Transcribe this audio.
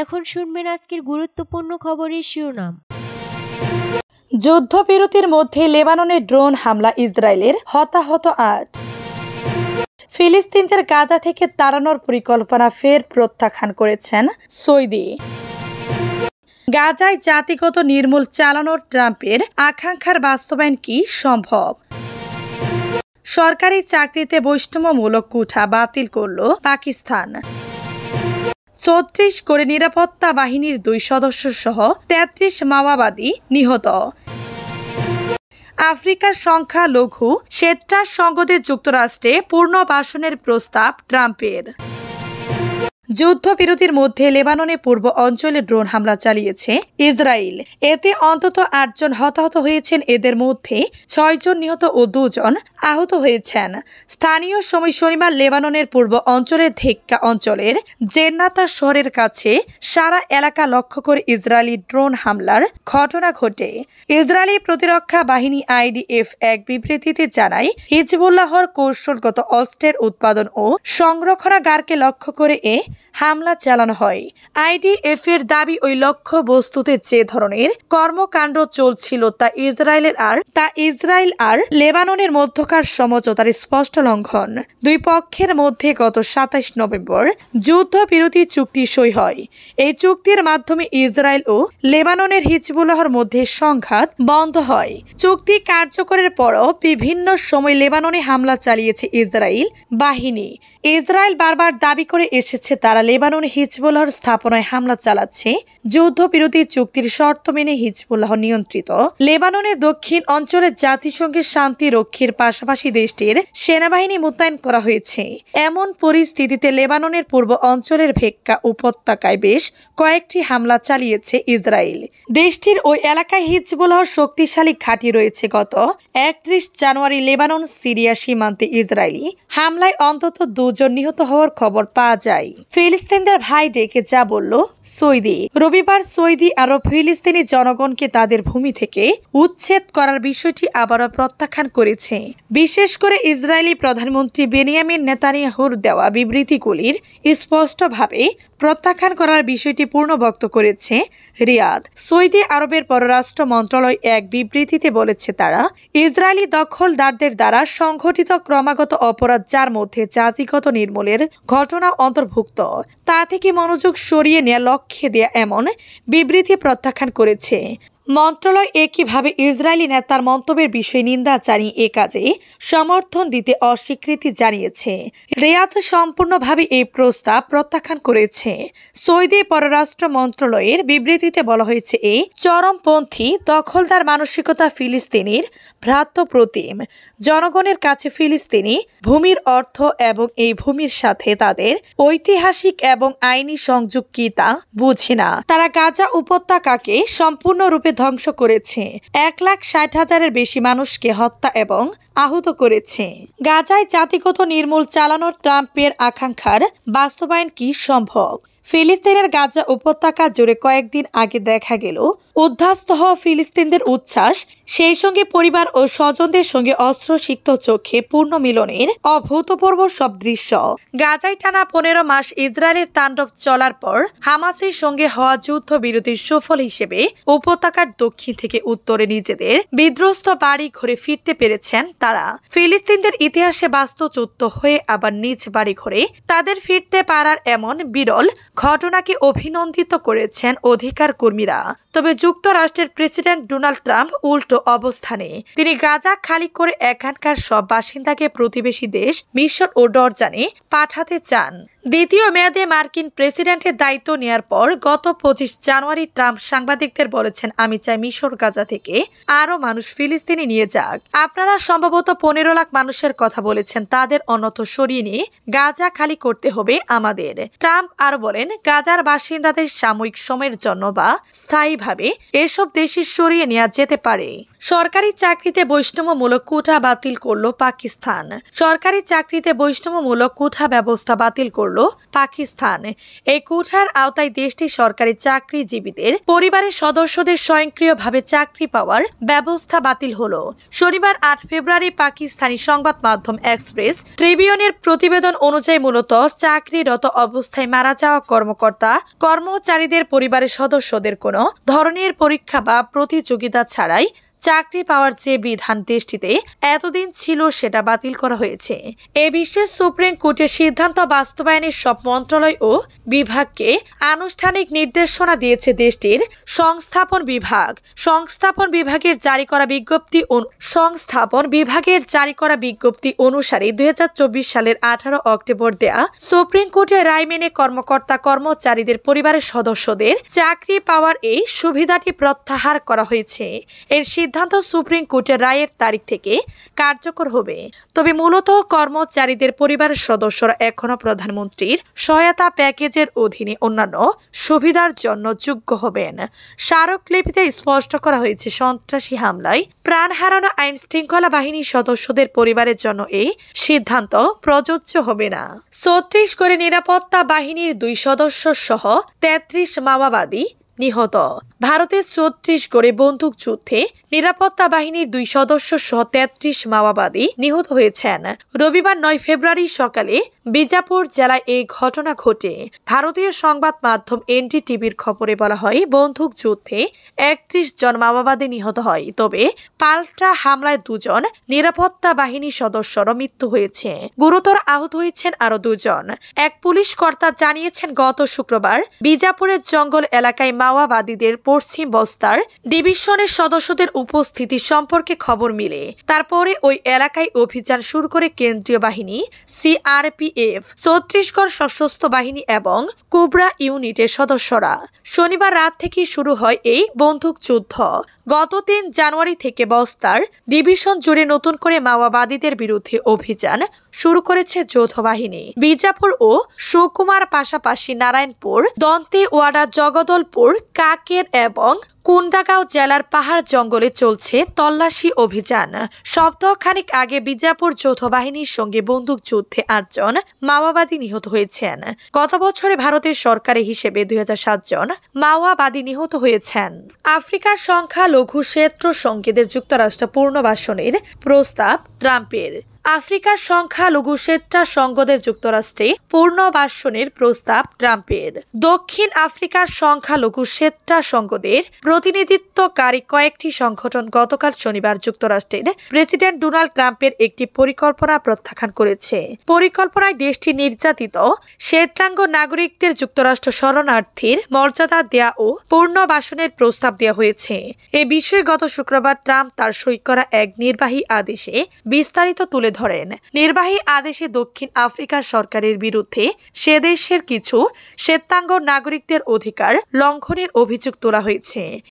এখন শুনবেন আজকের গুরুত্বপূর্ণ খবরের শিরোনাম। যুদ্ধবিরতির মধ্যে লেবাননে ড্রোন হামলা, ইসরায়েলের হতাহত ৮। ফিলিস্তিনদের গাজা থেকে তাড়ানোর পরিকল্পনা ফের প্রত্যাখ্যান করেছেন সৌদি। গাজায় জাতিগত নির্মূল চালানোর ট্রাম্পের আকাঙ্ক্ষার বাস্তবায়ন কি সম্ভব? সরকারি চাকরিতে বৈষম্যমূলক কোঠা বাতিল করল পাকিস্তান। ৩৬ করে নিরাপত্তা বাহিনীর ২ সদস্য সহ ৩৩ মাওবাদী নিহত। আফ্রিকার সংখ্যালঘু স্বেচ্ছাসেবক সংঘদের যুক্তরাষ্ট্রে পুনর্বাসনের প্রস্তাব ট্রাম্পের। যুদ্ধবিরতির মধ্যে লেবাননের পূর্ব অঞ্চলে ড্রোন হামলা চালিয়েছে ইসরায়েল। এতে অন্তত ৮ জন হতাহত হয়েছেন, এদের মধ্যে ৬ জন নিহত ও ২ জন আহত হয়েছেন। স্থানীয় সময় শনিবার লেবাননের পূর্ব অঞ্চলের ধেক্কা অঞ্চলের জেন্নাতা শহরের কাছে সারা এলাকা লক্ষ্য করে ইসরায়েলি ড্রোন হামলার ঘটনা ঘটে। ইসরায়েলি প্রতিরক্ষা বাহিনী IDF এক বিবৃতিতে জানায়, হিজবুল্লাহর কৌশলগত অস্ত্রের উৎপাদন ও সংরক্ষণাগারকে লক্ষ্য করে হামলা চালানো হয়। IDF এর দাবি, ওই লক্ষ্য বস্তুতে যে ধরনের কর্মকাণ্ড চলছিল তা ইসরায়েল আর লেবাননের মধ্যকার সমঝোতার স্পষ্ট লঙ্ঘন। দুই পক্ষের মধ্যে গত ২৭ নভেম্বর যুদ্ধবিরতি চুক্তি সই হয়। এই চুক্তির মাধ্যমে ইসরায়েল ও লেবাননের হিজবুল্লাহর মধ্যে সংঘাত বন্ধ হয়। চুক্তি কার্যকরের পরও বিভিন্ন সময় লেবাননে হামলা চালিয়েছে ইসরায়েল বাহিনী। ইসরায়েল বারবার দাবি করে এসেছে তারা লেবাননে হিজবুল্লাহর স্থাপনায় হামলা চালাচ্ছে। যুদ্ধবিরতি চুক্তির শর্ত মেনে হিজবুল্লাহ নিয়ন্ত্রিত লেবাননের দক্ষিণ অঞ্চলে জাতিসংঘের শান্তি রক্ষীর পাশাপাশি দেশটির সেনাবাহিনী মোতায়েন করা হয়েছে। এমন পরিস্থিতিতে লেবাননের পূর্ব অঞ্চলের ভেক্কা উপত্যকায় বেশ কয়েকটি হামলা চালিয়েছে ইসরায়েল। দেশটির ওই এলাকায় হিজবুল্লাহর শক্তিশালী ঘাঁটি রয়েছে। গত ৩১ জানুয়ারি লেবানন সিরিয়া সীমান্তে ইসরায়েলি হামলায় অন্তত ২ জন নিহত হওয়ার খবর পাওয়া যায়। ফিলিস্তিনদের ভাই ডেকে যা বলল সৌদি। রবিবার সৌদি আরব ফিলিস্তিনি জনগণকে তাদের ভূমি থেকে উচ্ছেদ করার বিষয়টি আবারও প্রত্যাখ্যান করেছে। বিশেষ করে ইসরায়েলি প্রধানমন্ত্রী বেনিয়ামিন নেতানিয়াহুর দেওয়া বিবৃতিগুলির স্পষ্টভাবে প্রত্যাখ্যান করার বিষয়টি পুনর্ব্যক্ত করেছে রিয়াদ। সৌদি আরবের পররাষ্ট্র মন্ত্রণালয় এক বিবৃতিতে বলেছে, তারা ইসরায়েলি দখলদারদের দ্বারা সংঘটিত ক্রমাগত অপরাধ, যার মধ্যে জাতিগত নির্মূলের ঘটনা অন্তর্ভুক্ত, তা থেকে মনোযোগ সরিয়ে নেওয়া লক্ষ্যে দেয়া এমন বিবৃতি প্রত্যাখ্যান করেছে। মন্ত্রণালয় একইভাবে ইসরায়েলি নেতার মন্তব্যের বিষয়ে নিন্দা জানিয়ে এ কাজে সমর্থন দিতে অস্বীকৃতি জানিয়েছে। রিয়াদ সম্পূর্ণভাবে এই প্রস্তাব প্রত্যাখ্যান করেছে। সৌদি পররাষ্ট্র মন্ত্রণালয়ের বিবৃতিতে বলা হয়েছে, এই চরমপন্থী দখলদার মানসিকতা ফিলিস্তিনির ভ্রাতৃপ্রতিম জনগণের কাছে ফিলিস্তিনি ভূমির অর্থ এবং এই ভূমির সাথে তাদের ঐতিহাসিক এবং আইনি সংযোগ কি তা বুঝে না। তারা গাজা উপত্যকাকে সম্পূর্ণরূপে ধ্বংস করেছে, ১,৬০,০০০-এর বেশি মানুষকে হত্যা এবং আহত করেছে। গাজায় জাতিগত নির্মূল চালানোর ট্রাম্পের আকাঙ্ক্ষার বাস্তবায়ন কি সম্ভব? ফিলিস্তিনের গাজা উপত্যকা জুড়ে কয়েকদিন আগে দেখা গেল উদ্ধাস্ত হওয়া ফিলিস্তিনদের উচ্ছ্বাস, সেই সঙ্গে পরিবার ও স্বজনদের সঙ্গে অস্ত্রসিক্ত চোখে পূর্ণ মিলনের অভূতপূর্ব সব দৃশ্য। গাজায় টানা ১৫ মাস ইসরায়েলের তাণ্ডব চলার পর হামাসের সঙ্গে হওয়া যুদ্ধবিরতির সুফল হিসেবে উপত্যকার দক্ষিণ থেকে উত্তরে নিজেদের বিধ্বস্ত বাড়ি ঘরে ফিরতে পেরেছেন তারা। ফিলিস্তিনদের ইতিহাসে বাস্তুচ্যুত হয়ে আবার নিজ বাড়ি ঘরে তাদের ফিরতে পারার এমন বিরল ঘটনাকে অভিনন্দিত করেছেন অধিকার কর্মীরা। তবে যুক্তরাষ্ট্রের প্রেসিডেন্ট ডোনাল্ড ট্রাম্প উল্টো অবস্থানে। তিনি গাজা খালি করে এখানকার সব বাসিন্দাকে প্রতিবেশী দেশ মিশর ও জর্ডানে পাঠাতে চান। দ্বিতীয় মেয়াদে মার্কিন প্রেসিডেন্টের দায়িত্ব নেয়ার পর গত ২৫ জানুয়ারি ট্রাম্প সাংবাদিকদের বলেছেন, আমি চাই মিশর গাজা থেকে আরো মানুষ ফিলিস্তিনি নিয়ে যাক। আপনারা সম্ভবত ১৫ লাখ মানুষের কথা বলেছেন, তাদের অন্যত্র সরিয়ে নিয়ে গাজা খালি করতে হবে আমাদের। ট্রাম্প আরো বলেন, গাজার বাসিন্দাদের সাময়িক সময়ের জন্য বা স্থায়ীভাবে এসব দেশে সরিয়ে নেওয়া যেতে পারে। সরকারি চাকরিতে বৈষম্যমূলক কোটা বাতিল করল পাকিস্তান। সরকারি চাকরিতে বৈষম্যমূলক কোটা ব্যবস্থা বাতিল করল করল পাকিস্তান। এই কোটার আওতায় দেশটির সরকারি চাকরিজীবীদের পরিবারের সদস্যদের স্বয়ংক্রিয়ভাবে চাকরি পাওয়ার ব্যবস্থা বাতিল হলো। শনিবার ৮ ফেব্রুয়ারি পাকিস্তানি সংবাদ মাধ্যম এক্সপ্রেস ট্রিবিউনের প্রতিবেদন অনুযায়ী মূলত চাকরিরত অবস্থায় মারা যাওয়া কর্মচারীদের পরিবারের সদস্যদের কোনো ধরনের পরীক্ষা বা প্রতিযোগিতা ছাড়াই চাকরি পাওয়ার যে বিধান দেশটিতে এতদিন ছিল সেটা বাতিল করা হয়েছে। এ বিষয়ে সুপ্রিম কোর্টের সিদ্ধান্ত বাস্তবায়নের সব মন্ত্রণালয় ও বিভাগকে আনুষ্ঠানিক নির্দেশনা দিয়েছে দেশটির সংস্থাপন বিভাগের জারি করা বিজ্ঞপ্তি অনুসারে ২০২৪ সালের ১৮ অক্টোবর দেয়া সুপ্রিম কোর্টের রায় মেনে কর্মচারীদের পরিবারের সদস্যদের চাকরি পাওয়ার এই সুবিধাটি প্রত্যাহার করা হয়েছে। এর সিদ্ধান্ত সুপ্রিম কোর্টের রায়ের তারিখ থেকে কার্যকর হবে। তবে মূলত কর্মচারীদের পরিবারের সদস্যরা এখনো প্রধানমন্ত্রীর সহায়তা প্যাকেজের অধীনে অন্যান্য সুবিধার জন্য যোগ্য হবেন। স্মারকলিপিতে স্পষ্ট করা হয়েছে, সন্ত্রাসী হামলায় প্রাণ হারানো আইন শৃঙ্খলা বাহিনীর সদস্যদের পরিবারের জন্য এই সিদ্ধান্ত প্রযোজ্য হবে না। ছত্তিশগড়ে নিরাপত্তা বাহিনীর ২ সদস্য সহ ৩৩ মাওবাদী নিহত। ভারতের ছত্তিশগড়ে বন্দুকযুদ্ধে নিরাপত্তা বাহিনীর ২ সদস্য সহ ৩৩ মাওবাদী নিহত হয়েছেন। রবিবার ৯ ফেব্রুয়ারি সকালে বিজাপুর জেলায় এই ঘটনা ঘটে। ভারতীয় সংবাদ মাধ্যম এনডিটিভির খবরে বলা হয়, বন্দুকযুদ্ধে ৩১ জন মাওবাদী নিহত হয়। তবে পাল্টা হামলায় ২ জন নিরাপত্তা বাহিনীর সদস্যরও মৃত্যু হয়েছে। গুরুতর আহত হয়েছেন আরো ২ জন। এক পুলিশ কর্তা জানিয়েছেন, গত শুক্রবার বিজাপুরের জঙ্গল এলাকায় মাওবাদীদের পশ্চিম বস্তার ডিভিশনের সদস্যদের উপস্থিতি সম্পর্কে খবর মিলে। তারপরে ওই এলাকায় অভিযান শুরু করে কেন্দ্রীয় বাহিনী, সিআরপিএফ, ছত্তিশগড় সশস্ত্র বাহিনী এবং কোবরা ইউনিটের সদস্যরা। শনিবার রাত থেকে শুরু হয় এই বন্দুকযুদ্ধ। গত ৩ জানুয়ারি থেকে বস্তার ডিভিশন জুড়ে নতুন করে মাওবাদীদের বিরুদ্ধে অভিযান শুরু করেছে যৌথ বাহিনী। বিজাপুর ও সুকুমার পাশাপাশি নারায়ণপুর, দন্তেওয়াড়া, জগদলপুর, কাকের এবং কুন্ডাগাঁও জেলার পাহাড় জঙ্গলে চলছে তল্লাশি অভিযান। সপ্তাহখানেক আগে বিজাপুর যৌথ বাহিনীর সঙ্গে বন্দুকযুদ্ধে ৮ জন মাওবাদী নিহত হয়েছেন। গত বছরে ভারতের সরকারি হিসেবে ২০০৭ জন মাওবাদী নিহত হয়েছেন। আফ্রিকার সংখ্যালঘু ক্ষেত্র সংকেতের যুক্তরাষ্ট্র পুনর্বাসনের প্রস্তাব ট্রাম্পের। আফ্রিকার সংখ্যালঘু স্বেচ্ছাসংঘদের যুক্তরাষ্ট্রে পুনর্বাসনের প্রস্তাব ট্রাম্পের। দক্ষিণ আফ্রিকার সংখ্যালঘু স্বেচ্ছাসংঘদের প্রতিনিধিত্বকারী কয়েকটি সংগঠন গতকাল শনিবার যুক্তরাষ্ট্রের প্রেসিডেন্ট ডোনাল্ড ট্রাম্পের একটি পরিকল্পনা প্রত্যাখ্যান করেছে। পরিকল্পনায় দেশটি নির্যাতিত শ্বেতাঙ্গ নাগরিকদের যুক্তরাষ্ট্র শরণার্থীর মর্যাদা দেয়া ও পুনর্বাসনের প্রস্তাব দেওয়া হয়েছে। এ বিষয়ে গত শুক্রবার ট্রাম্প তার সই করা এক নির্বাহী আদেশে বিস্তারিত তুলে ধরেন। নির্বাহী আদেশে দক্ষিণ আফ্রিকার সরকারের বিরুদ্ধে সে দেশের কিছু শ্বেতাঙ্গ নাগরিকদের অধিকার লঙ্ঘনের অভিযোগ তোলা হয়েছে।